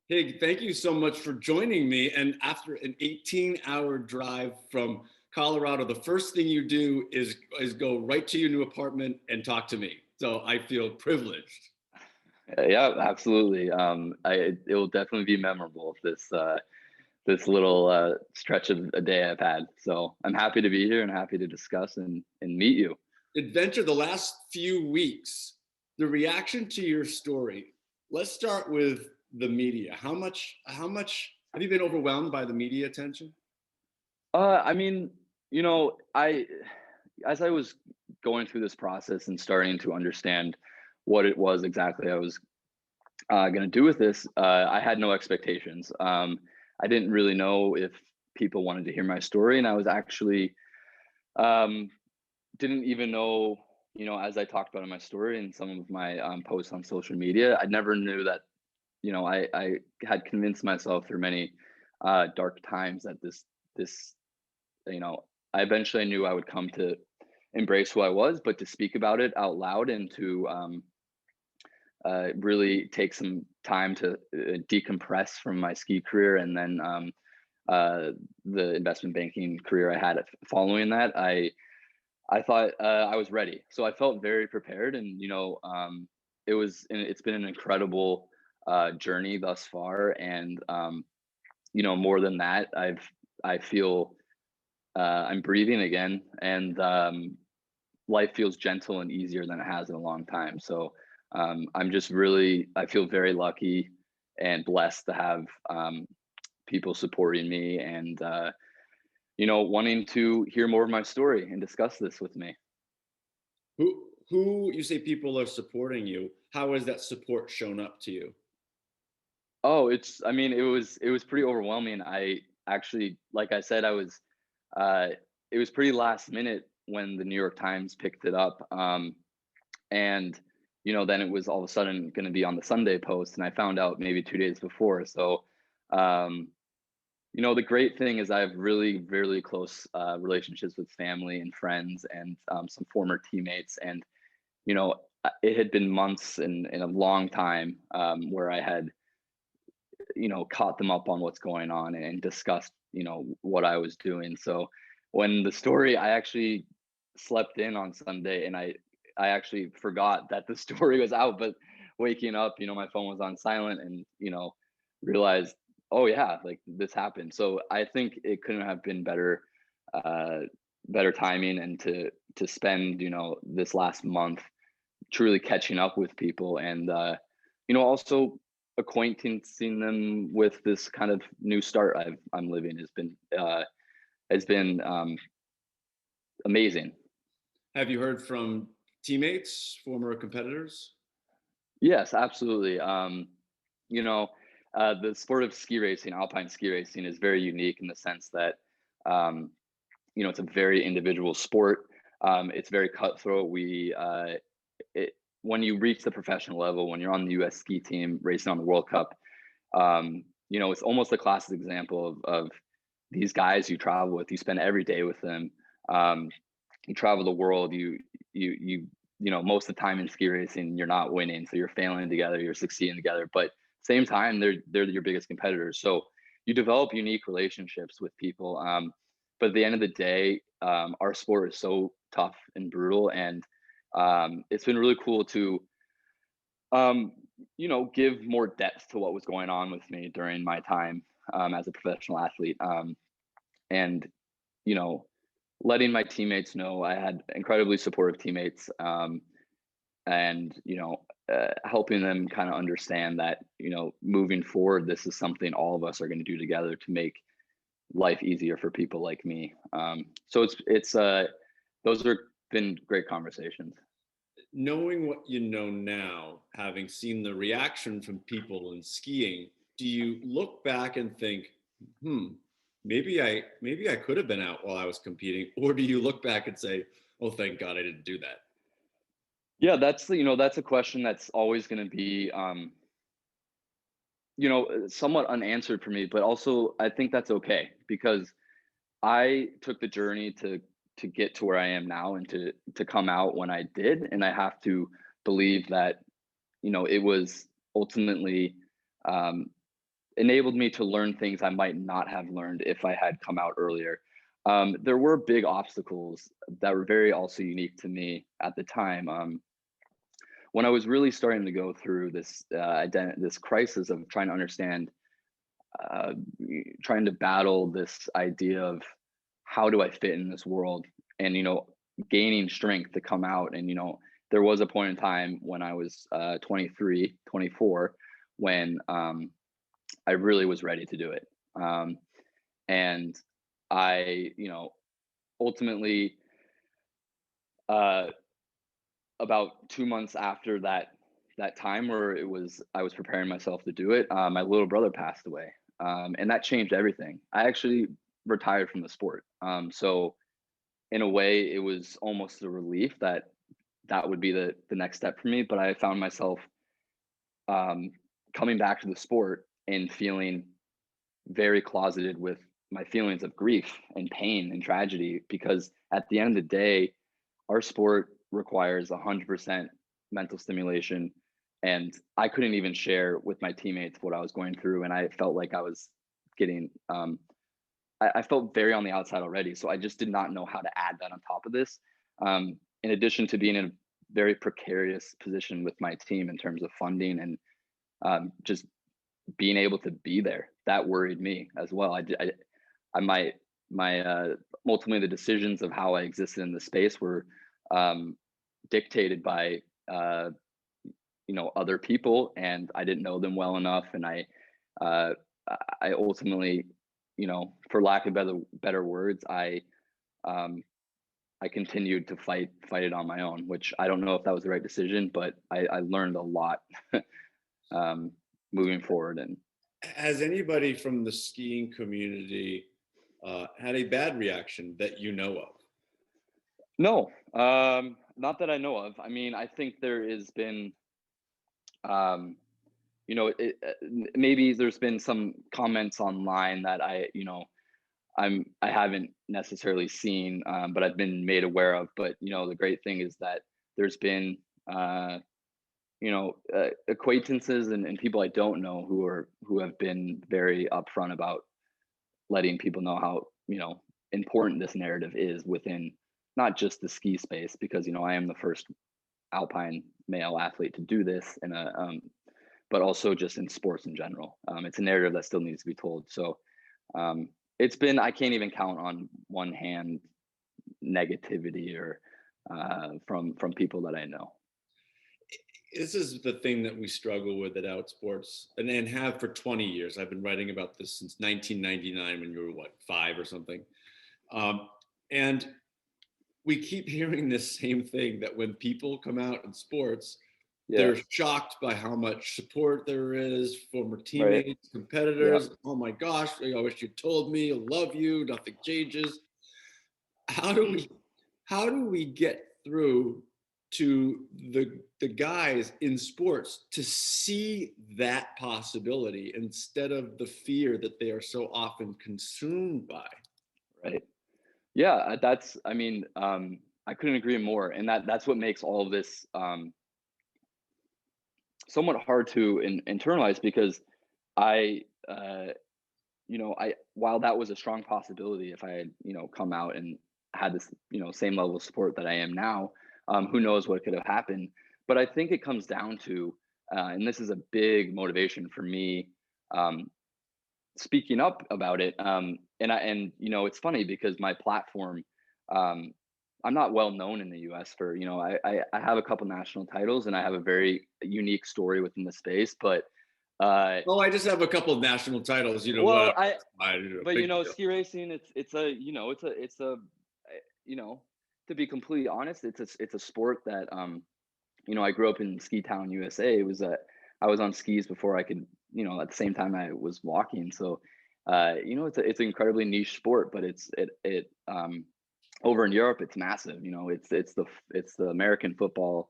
Hig, thank you so much for joining me. And after an 18-hour drive from Colorado, the first thing you do is go right to your new apartment and talk to me. So I feel privileged. Yeah, absolutely. It will definitely be memorable this little stretch of a day I've had. So I'm happy to be here and happy to discuss and meet you. Adventure the last few weeks, the reaction to your story. Let's start with the media. How much have you been overwhelmed by the media attention? I mean, I as I was going through this process and starting to understand what it was exactly I was going to do with this, I had no expectations. I didn't really know if people wanted to hear my story, and I was actually um, didn't even know, as I talked about in my story and some of my posts on social media, I never knew that, I had convinced myself through many dark times that this, you know, I eventually knew I would come to embrace who I was, but to speak about it out loud and to really take some time to decompress from my ski career and then uh, the investment banking career I had following that, I thought I was ready. So I felt very prepared, and it's been an incredible journey thus far. And more than that, I feel I'm breathing again, and life feels gentle and easier than it has in a long time. So I feel very lucky and blessed to have people supporting me and wanting to hear more of my story and discuss this with me. Who you say people are supporting you? How has that support shown up to you? Oh, I mean, it was pretty overwhelming. I actually, like I said, uh, it was pretty last minute when the New York Times picked it up. And, then it was all of a sudden going to be on the Sunday Post. And I found out maybe 2 days before. So, um, the great thing is I have really, really close relationships with family and friends and some former teammates. And, it had been months and a long time where I had caught them up on what's going on and discussed, what I was doing. So when the story, I actually slept in on Sunday and I actually forgot that the story was out, but waking up, my phone was on silent and, realized, oh yeah, like this happened. So I think it couldn't have been uh, better timing and to spend, this last month truly catching up with people and also acquainting them with this kind of new start I'm living has been amazing. Have you heard from teammates, former competitors? Yes, absolutely. You know, the sport of ski racing, alpine ski racing, is very unique in the sense that um, it's a very individual sport. It's very cutthroat. When you reach the professional level, when you're on the U.S. ski team racing on the World Cup, it's almost a classic example of these guys you travel with. You spend every day with them. Um, you travel the world. Most of the time in ski racing, you're not winning, so you're failing together, you're succeeding together. But same time, they're your biggest competitors. So you develop unique relationships with people. But at the end of the day, our sport is so tough and brutal, and it's been really cool to um, give more depth to what was going on with me during my time as a professional athlete. And, you know, letting my teammates know I had incredibly supportive teammates and, helping them kind of understand that, moving forward, this is something all of us are going to do together to make life easier for people like me. So those are been great conversations. Knowing what you know now, having seen the reaction from people in skiing, do you look back and think, hmm, maybe I could have been out while I was competing, or do you look back and say, oh, thank God I didn't do that? Yeah, that's a question that's always going to be somewhat unanswered for me, but also I think that's okay because I took the journey to get to where I am now and to come out when I did, and I have to believe that it was ultimately um, enabled me to learn things I might not have learned if I had come out earlier. There were big obstacles that were very also unique to me at the time. When I was really starting to go through this crisis of trying to understand, uh, trying to battle this idea of how do I fit in this world, and gaining strength to come out. And there was a point in time when I was 23, 24, when I really was ready to do it. And I, ultimately, uh, about 2 months after that time where I was preparing myself to do it, my little brother passed away, and that changed everything. I actually retired from the sport, so in a way, it was almost a relief that that would be the next step for me. But I found myself um, coming back to the sport and feeling very closeted with my feelings of grief and pain and tragedy, because at the end of the day, our sport requires 100% mental stimulation, and I couldn't even share with my teammates what I was going through, and I felt like I was getting I felt very on the outside already, so I just did not know how to add that on top of this. In addition to being in a very precarious position with my team in terms of funding and just being able to be there, that worried me as well. I my ultimately the decisions of how I existed in the space were um, dictated by uh, other people, and I didn't know them well enough, and uh, I ultimately, for lack of better words, um, I continued to fight it on my own, which I don't know if that was the right decision, but I learned a lot um, moving forward. And Has anybody from the skiing community had a bad reaction that you know of? no, not that I know of. I mean, I think there has been, um, maybe there's been some comments online that I haven't necessarily seen, but I've been made aware of. But the great thing is that there's been uh, acquaintances and people I don't know who have been very upfront about letting people know how important this narrative is within not just the ski space, because I am the first alpine male athlete to do this in a but also just in sports in general. It's a narrative that still needs to be told. So um, it's been, I can't even count on one hand negativity or from people that I know. This is the thing that we struggle with at Outsports and have for 20 years. I've been writing about this since 1999 when you were, what, 5 or something. Um, and we keep hearing this same thing that when people come out in sports, Yeah. they're shocked by how much support there is, former Right. teammates, Yeah. competitors. Oh my gosh, I wish you told me, I love you, nothing changes. How do we get through to the guys in sports to see that possibility instead of the fear that they are so often consumed by? Right. Yeah. That's, I mean, I couldn't agree more. And that's what makes all of this somewhat hard to internalize, because I, I while that was a strong possibility, if I had come out and had this same level of support that I am now, who knows what could have happened. But I think it comes down to, and this is a big motivation for me, um, speaking up about it. And it's funny because my platform, um, I'm not well known in the U.S. for I have a couple national titles and I have a very unique story within the space, but uh, Oh, I just have a couple of national titles, well, whatever. but Big deal. ski racing, it's a you know, to be completely honest, it's a sport that I grew up in Ski Town, USA. It was I was on skis before I could, at the same time I was walking. So, it's an incredibly niche sport, but it over in Europe, it's massive. It's the American football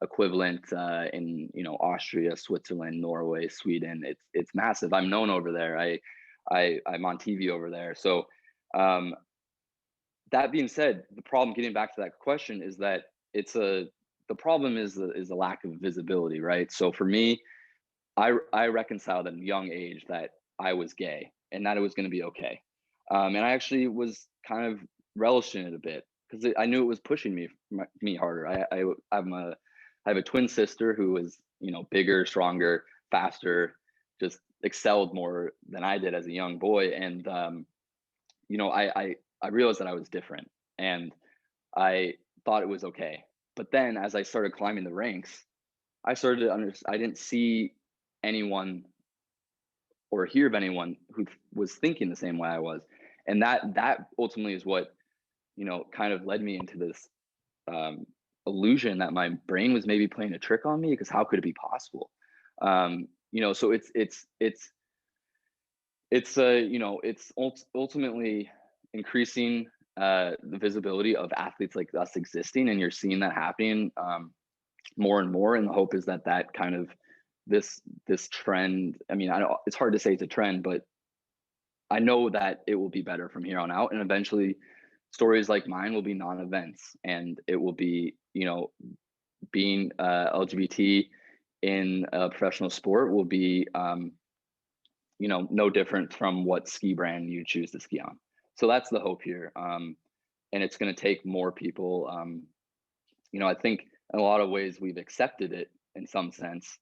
equivalent in Austria, Switzerland, Norway, Sweden. It's massive. I'm known over there. I'm on TV over there. So um, that being said, the problem, getting back to that question, is that the problem is the lack of visibility, right? So for me, I reconciled at a young age that I was gay and that it was going to be okay. And I actually was kind of relishing it a bit because I knew it was pushing me harder. I have a twin sister who was, you know, bigger, stronger, faster, just excelled more than I did as a young boy. And you know, I realized that I was different, and I thought it was okay. But then as I started climbing the ranks, I started to I didn't see anyone or hear of anyone who was thinking the same way I was. And that ultimately is what, you know, kind of led me into this um, illusion that my brain was maybe playing a trick on me, because how could it be possible? You know, so you know, it's ultimately increasing the visibility of athletes like us existing, and you're seeing that happening more and more. And the hope is that that kind of this trend. I mean, I don't. It's hard to say it's a trend, but I know that it will be better from here on out, and eventually, stories like mine will be non-events, and it will be, you know, being LGBT in a professional sport will be, you know, no different from what ski brand you choose to ski on. So that's the hope here, and it's going to take more people. You know, I think in a lot of ways we've accepted it in some sense,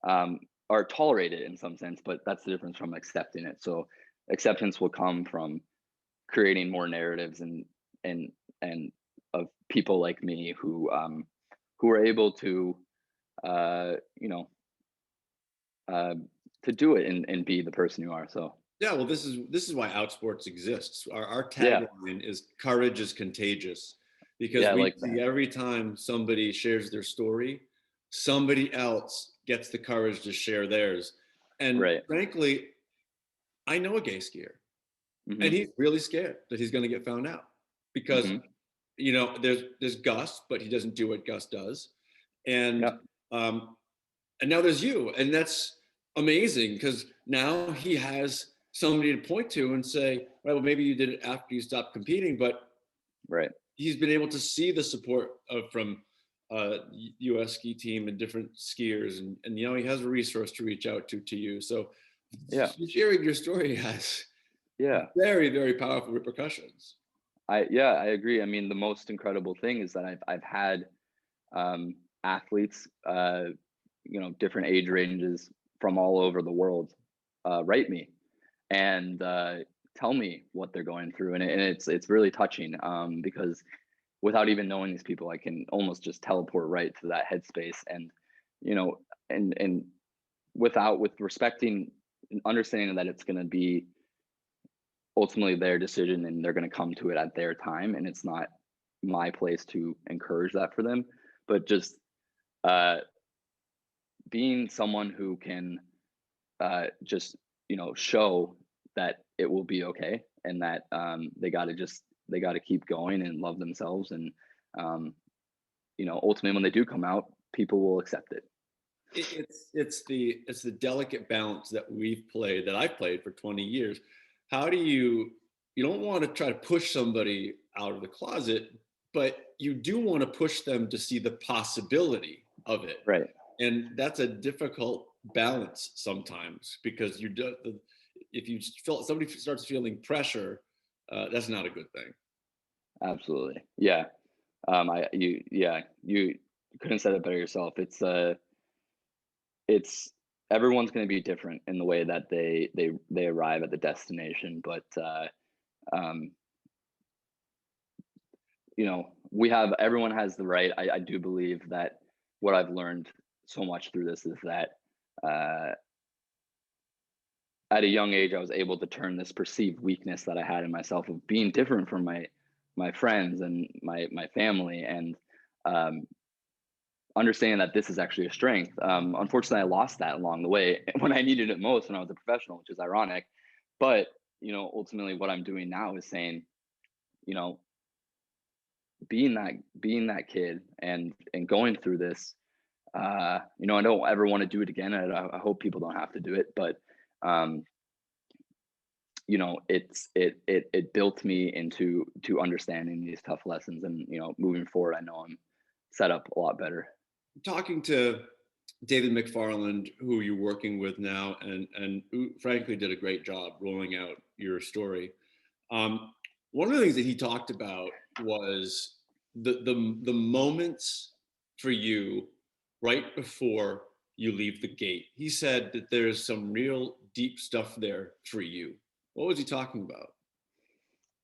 um, or tolerate it in some sense, but that's the difference from accepting it. So acceptance will come from creating more narratives and and of people like me who are able to you know uh, to do it and be the person you are. So Yeah, well, this is why Outsports exists. Our yeah, tagline is "Courage is contagious," because yeah, I we like see that. every time somebody shares their story, somebody else gets the courage to share theirs. And Right. frankly, I know a gay skier, and Hmm. he's really scared that he's going to get found out because, Hmm. you know, there's Gus, but he doesn't do what Gus does, and Yeah. um, and now there's you, and that's amazing because now he has somebody to point to and say, right, well, maybe you did it after you stopped competing, but Right. he's been able to see the support from U.S. ski team and different skiers, and you know he has a resource to reach out to you. So Yeah. sharing your story has Yeah. very, very powerful repercussions. I agree. I mean, the most incredible thing is that I've had um, athletes, you know, different age ranges from all over the world, write me and tell me what they're going through, and it's really touching, because without even knowing these people, I can almost just teleport right to that headspace, and you know, and with respecting and understanding that it's going to be ultimately their decision and they're going to come to it at their time, and it's not my place to encourage that for them, but just uh, being someone who can just, you know, show that it will be okay, and that they got to keep going and love themselves, and um, you know, ultimately when they do come out, people will accept it. It's the delicate balance that I've played for 20 years. How do you don't want to try to push somebody out of the closet, but you do want to push them to see the possibility of it. Right. And that's a difficult balance sometimes because if you feel somebody starts feeling pressure, that's not a good thing. Absolutely. Yeah. You couldn't have said it better yourself. It's everyone's going to be different in the way that they arrive at the destination, but um, you know, everyone has the right. I do believe that what I've learned so much through this is that uh, at a young age, I was able to turn this perceived weakness that I had in myself of being different from my friends and my family, and um, understanding that this is actually a strength. Unfortunately, I lost that along the way when I needed it most when I was a professional, which is ironic. But you know, ultimately, what I'm doing now is saying, you know, being that kid and going through this, you know, I don't ever want to do it again. I hope people don't have to do it, but um, you know, it built me into to understanding these tough lessons, and you know, moving forward, I know I'm set up a lot better. Talking to David McFarland, who you're working with now, and who frankly did a great job rolling out your story. Um, One of the things that he talked about was the moments for you right before you leave the gate. He said that there's some real deep stuff there for you. What was he talking about?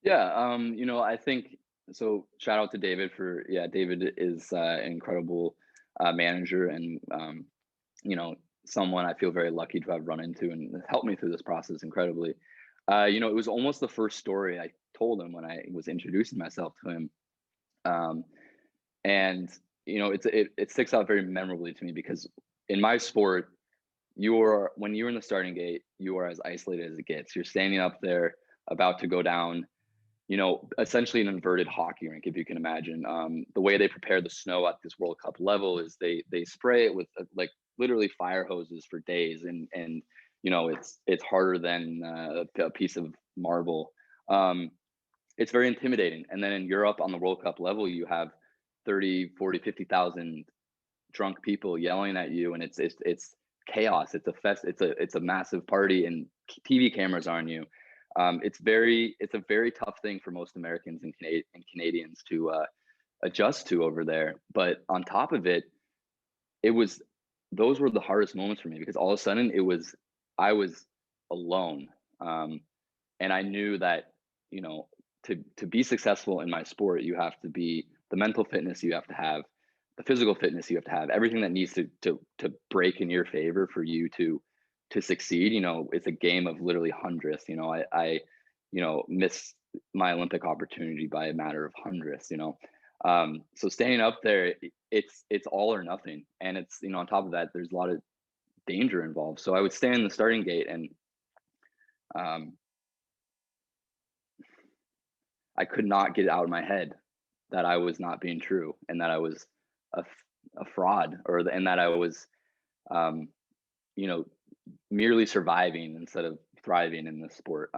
Yeah, I think so. Shout out to David for yeah. David is an incredible manager and someone I feel very lucky to have run into and helped me through this process incredibly. It was almost the first story I told him when I was introducing myself to him, um, and it sticks out very memorably to me because in my sport, when you're in the starting gate, you are as isolated as it gets. You're standing up there about to go down, essentially an inverted hockey rink, if you can imagine. The way they prepare the snow at this World Cup level is they spray it with like literally fire hoses for days, and it's harder than a piece of marble. Um, it's very intimidating. And then in Europe on the World Cup level, you have 30, 40, 50,000 drunk people yelling at you, and it's chaos. It's a massive party, and TV cameras are on you. It's a very tough thing for most Americans and Canadians to adjust to over there. But on top of it, it was those were the hardest moments for me because all of a sudden I was alone, and I knew that you know to be successful in my sport, you have to be the mental fitness you have to have, the physical fitness you have to have, everything that needs to break in your favor for you to succeed. It's a game of literally hundredths. I missed my Olympic opportunity by a matter of hundredths. So staying up there, it's all or nothing, and it's on top of that, there's a lot of danger involved. So I would stay in the starting gate, and um, I could not get it out of my head that I was not being true and that I was a fraud, and that I was, um, you know, merely surviving instead of thriving in this sport,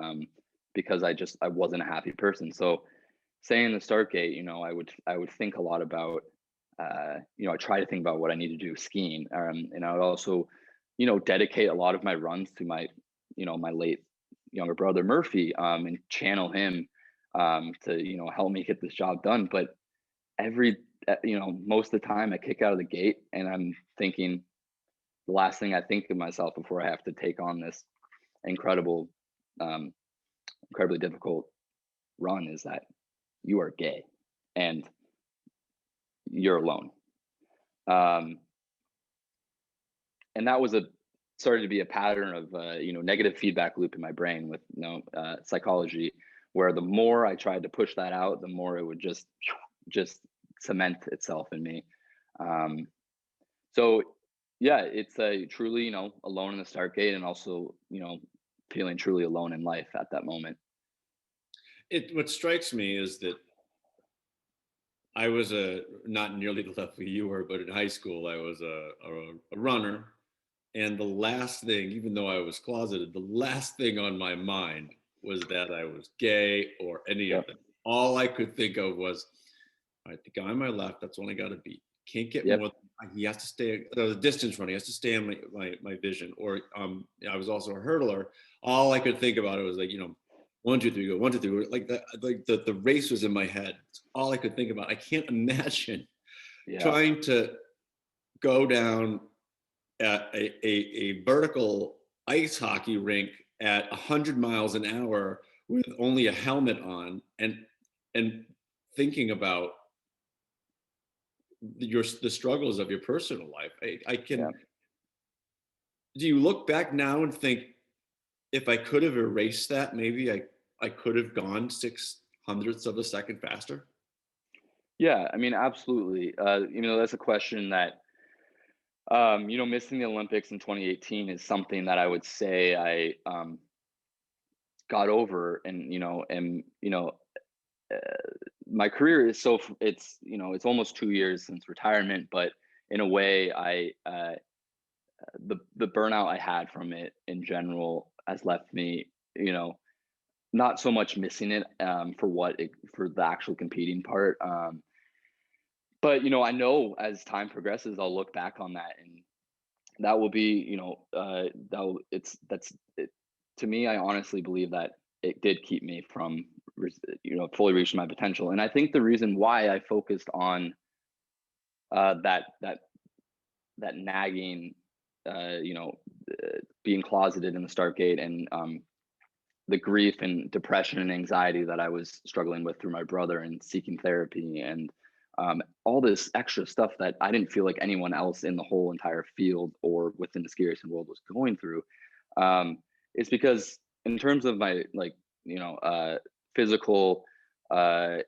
because I wasn't a happy person. So saying the start gate, I would think a lot about, I try to think about what I need to do skiing, and I would also, dedicate a lot of my runs to my late younger brother Murphy, and channel him, to help me get this job done. But every most of the time I kick out of the gate and I'm thinking the last thing I think of myself before I have to take on this incredible, um, incredibly difficult run is that you are gay and you're alone. Um, and that was a started to be a pattern of negative feedback loop in my brain with psychology, where the more I tried to push that out, the more it would just cement itself in me. Um, so yeah, it's a truly alone in the start gate, and also feeling truly alone in life at that moment. What strikes me is that I was not nearly the level you were, but in high school I was a runner, and the last thing, even though I was closeted, the last thing on my mind was that I was gay or any of Yep. them. All I could think of was, all right, the guy on my left, that's one I got to beat. Can't get Yep. more. He has to stay. The distance running, he has to stay on my vision. Or I was also a hurdler. All I could think about it was like 1, 2, 3, go 1, 2, 3. Like the race was in my head. It's all I could think about. I can't imagine Yeah. trying to go down at a vertical ice hockey rink at 100 miles an hour with only a helmet on and thinking about the struggles of your personal life. I Yeah. can. Do you look back now and think, if I could have erased that, maybe I could have gone 6/100ths of a second faster? Yeah. I mean, absolutely. That's a question that missing the Olympics in 2018 is something that I would say I got over, and uh, my career is it's almost 2 years since retirement, but in a way, the burnout I had from it in general has left me, not so much missing it, for the actual competing part. But I know as time progresses, I'll look back on that, and that will be, that will, that's it, to me. I honestly believe that it did keep me from, fully reaching my potential. And I think the reason why I focused on that nagging, uh, you know, being closeted in the start gate, and the grief and depression and anxiety that I was struggling with through my brother and seeking therapy, and all this extra stuff that I didn't feel like anyone else in the whole entire field or within the ski racing world was going through. Um, it's because in terms of my, like, physical uh,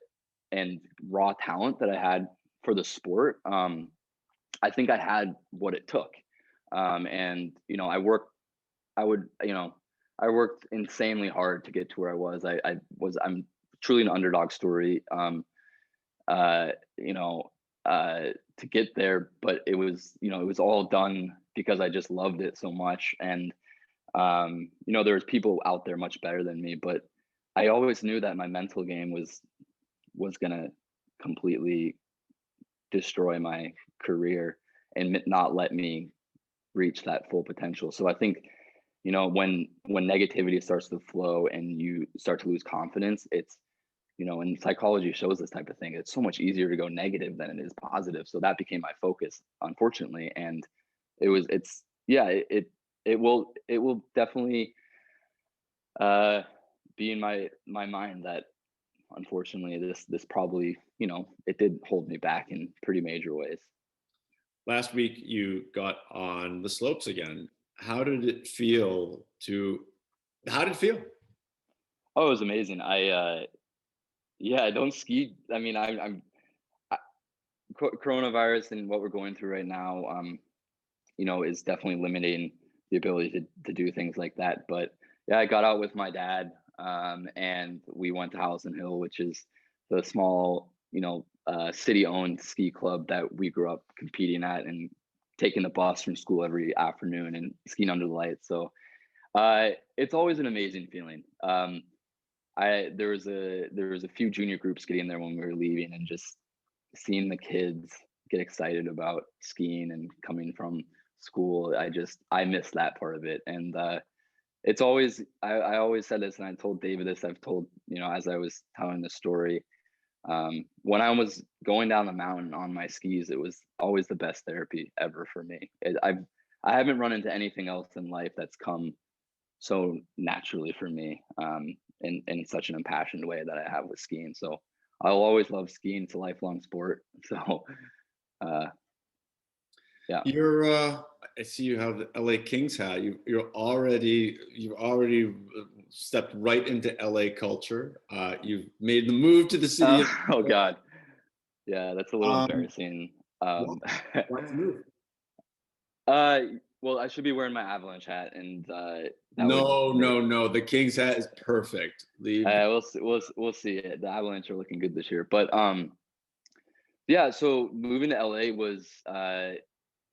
and raw talent that I had for the sport, I think I had what it took. And I would, I worked insanely hard to get to where I was. I'm truly an underdog story. Uh, you know, to get there, but it was all done because I just loved it so much. And there was people out there much better than me, but I always knew that my mental game was gonna completely destroy my career and not let me reach that full potential. So I think, when negativity starts to flow and you start to lose confidence, it's, and psychology shows this type of thing. It's so much easier to go negative than it is positive. So that became my focus, unfortunately. And it's yeah, it will definitely uh be in my mind that unfortunately this probably, it did hold me back in pretty major ways. Last week you got on the slopes again. How did it feel to? How did it feel? Oh, it was amazing. Yeah, I don't ski. I mean, I, coronavirus and what we're going through right now, is definitely limiting the ability to do things like that. But yeah, I got out with my dad, and we went to Howison Hill, which is the small, city-owned ski club that we grew up competing at, and taking the bus from school every afternoon and skiing under the lights. So it's always an amazing feeling. There was a few junior groups getting there when we were leaving, and just seeing the kids get excited about skiing and coming from school. I miss that part of it. And it's always, I always said this, and I told David this, I've told, as I was telling the story, when I was going down the mountain on my skis, it was always the best therapy ever for me. I haven't run into anything else in life that's come so naturally for me, in such an impassioned way that I have with skiing. So I'll always love skiing. It's a lifelong sport. So uh, yeah. I see you have the LA Kings hat. You've already stepped right into LA culture. You've made the move to the city. Oh God, yeah, that's a little Um, embarrassing. why? Why the move? Uh, well, I should be wearing my Avalanche hat, and that would No, make. no, no. The Kings hat is perfect. Leave. We'll see it. The Avalanche are looking good this year, but yeah. So moving to LA was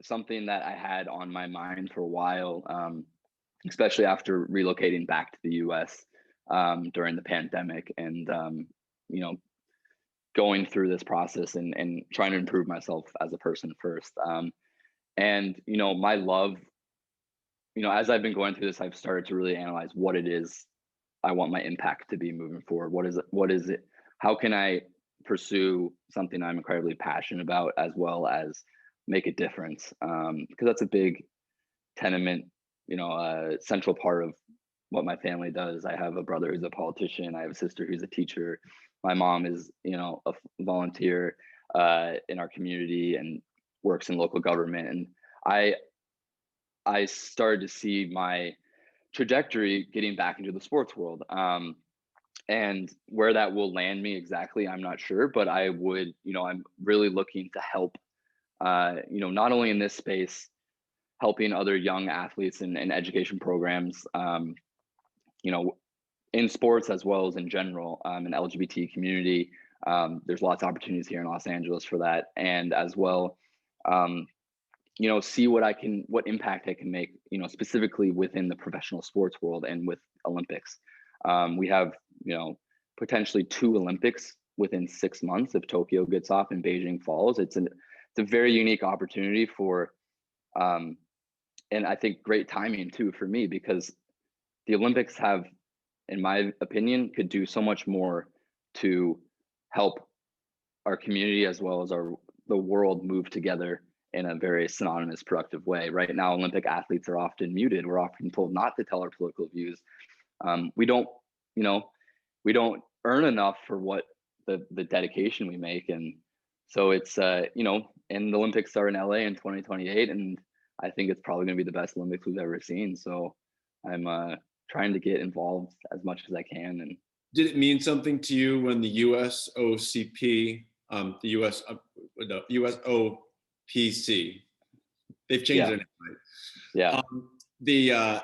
something that I had on my mind for a while, especially after relocating back to the U.S. During the pandemic, and you know, going through this process, and trying to improve myself as a person first. And my love, as I've been going through this, I've started to really analyze what it is I want my impact to be moving forward. What is it? How can I pursue something I'm incredibly passionate about, as well as make a difference? Because that's a big tenement, central part of what my family does. I have a brother who's a politician. I have a sister who's a teacher. My mom is, a volunteer in our community and works in local government. And I I started to see my trajectory getting back into the sports world. And where that will land me exactly, I'm not sure, but I'm really looking to help, not only in this space, helping other young athletes in education programs, you know, in sports as well as in general, in LGBT community. There's lots of opportunities here in Los Angeles for that, and as well, um, see what impact I can make, specifically within the professional sports world and with Olympics. We have, you know, potentially 2 Olympics within 6 months if Tokyo gets off and Beijing follows. It's a very unique opportunity for, um, and I think great timing too for me, because the Olympics have, in my opinion, could do so much more to help our community as well as the world move together in a very synonymous, productive way. Right now, Olympic athletes are often muted. We're often told not to tell our political views. We don't, you know, we don't earn enough for what the dedication we make, and so it's and the Olympics are in LA in 2028, and I think it's probably going to be the best Olympics we've ever seen. So I'm trying to get involved as much as I can. And Did it mean something to you when the USOCP, the USOPC, they've changed yeah, their name, right? yeah, The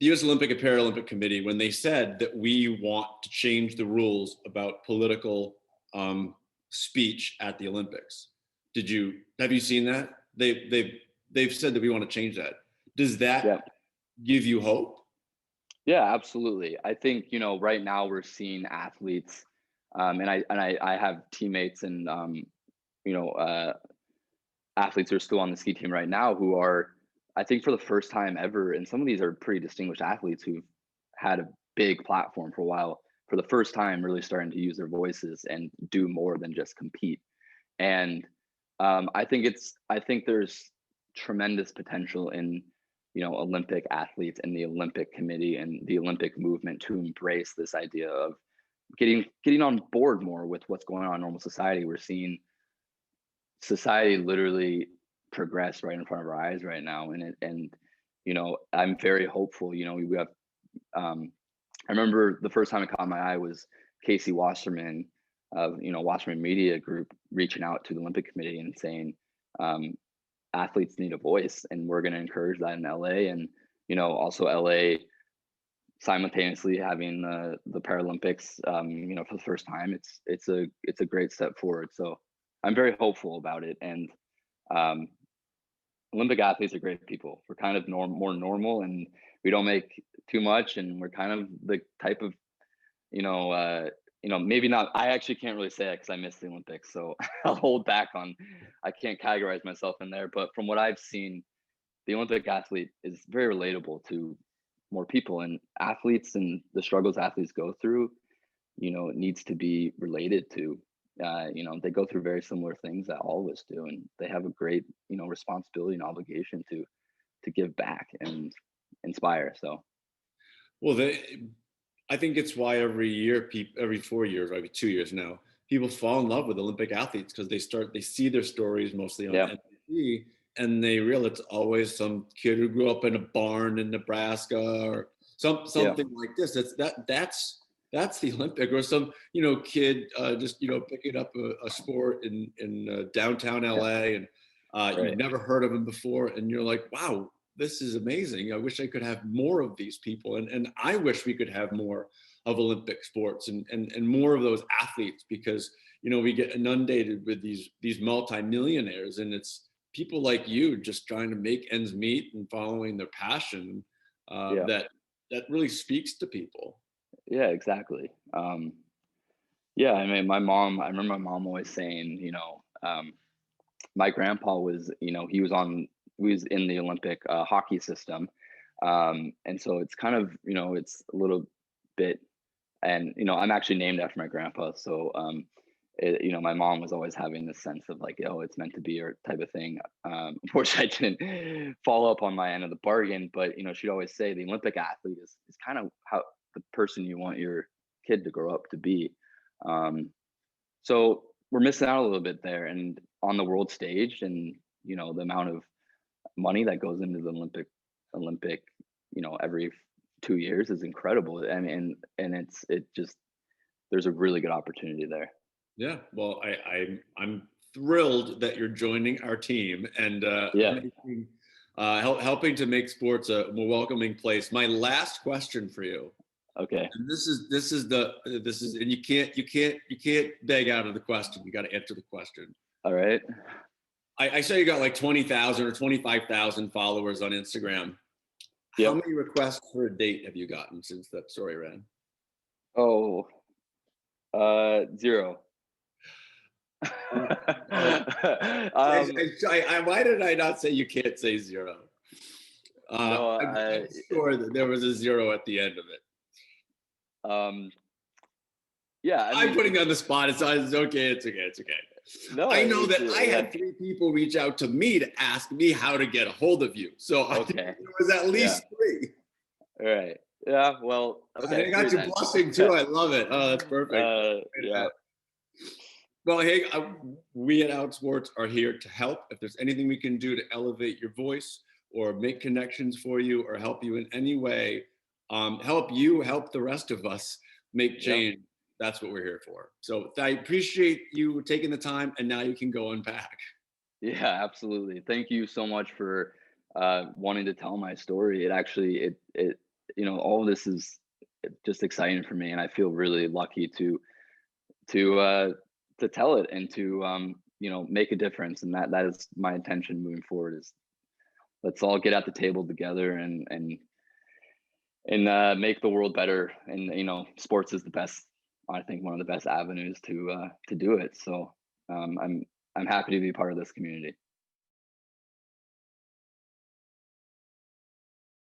U.S. Olympic and Paralympic Committee, when they said that we want to change the rules about political speech at the Olympics, have you seen that? They've said that we want to change that. Does yeah. that give you hope? Yeah, absolutely. I think, right now we're seeing athletes, and I have teammates and you know, uh, athletes who are still on the ski team right now who are, I think, for the first time ever, and some of these are pretty distinguished athletes who've had a big platform for a while, for the first time really starting to use their voices and do more than just compete. And I think there's tremendous potential in, Olympic athletes and the Olympic committee and the Olympic movement to embrace this idea of getting on board more with what's going on in normal society. We're seeing society literally progress right in front of our eyes right now, and I'm very hopeful. We have I remember the first time it caught my eye was Kacey Wasserman of Wasserman Media Group reaching out to the Olympic Committee and saying, um, athletes need a voice, and we're going to encourage that in LA, and also LA simultaneously having the Paralympics, for the first time. It's a great step forward. So I'm very hopeful about it, and um, Olympic athletes are great people. We're kind of more normal, and we don't make too much, and we're kind of the type of maybe not. I actually can't really say it because I missed the Olympics, so I'll hold back on. I can't categorize myself in there, but from what I've seen, the Olympic athlete is very relatable to more people, and athletes and the struggles athletes go through. It needs to be related to. They go through very similar things that all of us do, and they have a great, responsibility and obligation to give back and inspire. So Well, I think it's why every year, every 4 years, or every 2 years now, people fall in love with Olympic athletes because they see their stories mostly on yeah, NBC, and they realize it's always some kid who grew up in a barn in Nebraska or yeah, something like this. That's the Olympic, or some kid just picking up a sport in downtown yeah, LA, and you've right, never heard of him before, and you're like, wow, this is amazing. I wish I could have more of these people. And I wish we could have more of Olympic sports and more of those athletes, because, we get inundated with these multimillionaires, and it's people like you just trying to make ends meet and following their passion, yeah, that really speaks to people. yeah, exactly. Yeah, I mean, I remember my mom always saying, my grandpa was, he was in the Olympic hockey system. And so it's kind of, it's a little bit, and, I'm actually named after my grandpa. So, my mom was always having this sense of like, oh, it's meant to be, or type of thing. Unfortunately, I didn't follow up on my end of the bargain, but, she'd always say the Olympic athlete is kind of how the person you want your kid to grow up to be. Um, so we're missing out a little bit there, and on the world stage, and the amount of money that goes into the Olympic, every 2 years is incredible. I mean, and it just there's a really good opportunity there. Yeah, well, I'm thrilled that you're joining our team and Yeah. helping to make sports a more welcoming place. My last question for you, Okay. and this is, and you can't beg out of the question. You got to answer the question. All right. I saw you got like 20,000 or 25,000 followers on Instagram. How Yep. many requests for a date have you gotten since that story ran? Oh, 0. Oh, um, why did I not say you can't say zero? No, I'm sure that there was a zero at the end of it. um, yeah, I I'm mean, putting you on the spot. It's okay. It's okay. It's okay. no, I know it's that I yeah, had 3 people reach out to me to ask me how to get a hold of you. So I think okay, there was at yeah, least 3. all right, yeah, well, I okay, got 3 you then. blushing too. I love it. Oh, that's perfect. Yeah, Well, hey, we at Outsports are here to help. If there's anything we can do to elevate your voice or make connections for you or help you in any way, help you, help the rest of us make yep. change. That's what we're here for. So I appreciate you taking the time, and now you can go unpack. Yeah, absolutely. Thank you so much for wanting to tell my story. It actually, all of this is just exciting for me, and I feel really lucky to uh, to tell it and to make a difference. And that is my intention moving forward. Is let's all get at the table together and make the world better. And sports is the best. I think one of the best avenues to do it. So I'm happy to be part of this community.